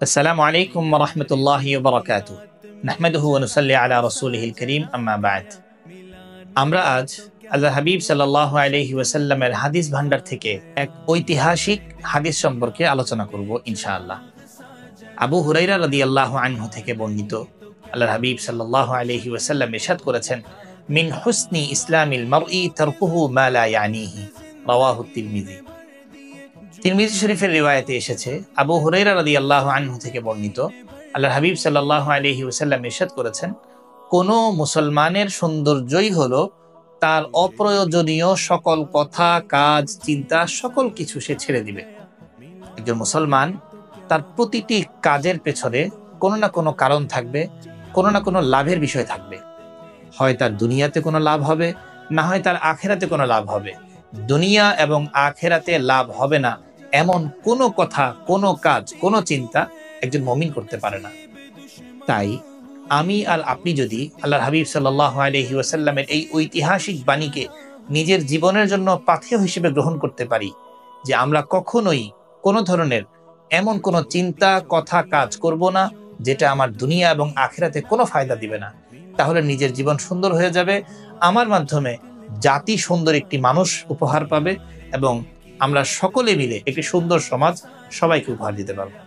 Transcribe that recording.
আসসালামু আলাইকুম ওয়া রাহমাতুল্লাহি ওয়া বারাকাতুহু। নাহমাদুহু ওয়া নুসাল্লি আলা রাসূলিহিল কারীম, আম্মা বা'দ। আমরা আজ আল্লাহর হাবিব সাল্লাল্লাহু আলাইহি ওয়াসাল্লামের হাদিস ভান্ডার থেকে এক ঐতিহাসিক হাদিস সম্পর্কে আলোচনা করব ইনশাআল্লাহ। আবু হুরায়রা রাদিয়াল্লাহু আনহু থেকে বর্ণিত, আল্লাহর হাবিব সাল্লাল্লাহু আলাইহি ওয়াসাল্লাম ইরশাদ করেছেন, মিন হুসনি ইসলামিল মারই তারকুহু মা লা ইয়ানিহি, রাওয়াহু তিরমিজি। তিরমিজি শরীফের রিওয়ায়াতে এসেছে, আবু হুরায়রা রাদিয়াল্লাহু আনহু থেকে বর্ণিত, আল্লাহর হাবিব সাল্লাল্লাহু আলাইহি ওয়াসাল্লাম ইরশাদ করেছেন, কোন মুসলমানের সৌন্দর্যই হলো তার অপ্রয়োজনীয় সকল কথা, কাজ, চিন্তা সকল কিছু সে ছেড়ে দিবে। একজন মুসলমান তার প্রতিটি কাজের পেছনে কোনো না কোনো কারণ থাকবে, কোনো না কোনো লাভের বিষয় থাকবে। হয় তার দুনিয়াতে কোনো লাভ হবে, না হয় তার আখেরাতে কোনো লাভ হবে। দুনিয়া এবং আখেরাতে লাভ হবে না এমন কোনো কথা, কোনো কাজ, কোনো চিন্তা একজন মুমিন করতে পারে না। তাই আমি আর আপনি যদি আল্লাহর হাবিব সাল্লাল্লাহু আলাইহি ওয়াসাল্লামের এই ঐতিহাসিক বাণীকে নিজের জীবনের জন্য পাথেয় হিসেবে গ্রহণ করতে পারি, যে আমরা কখনোই কোনো ধরনের এমন কোনো চিন্তা, কথা, কাজ করব না যেটা আমার দুনিয়া এবং আখিরাতে কোনো ফায়দা দিবে না, তাহলে নিজের জীবন সুন্দর হয়ে যাবে। আমার মাধ্যমে জাতি সুন্দর একটি মানুষ উপহার পাবে এবং আমরা সকলে মিলে একটি সুন্দর সমাজ সবাইকে উপহার দিতে পারবো।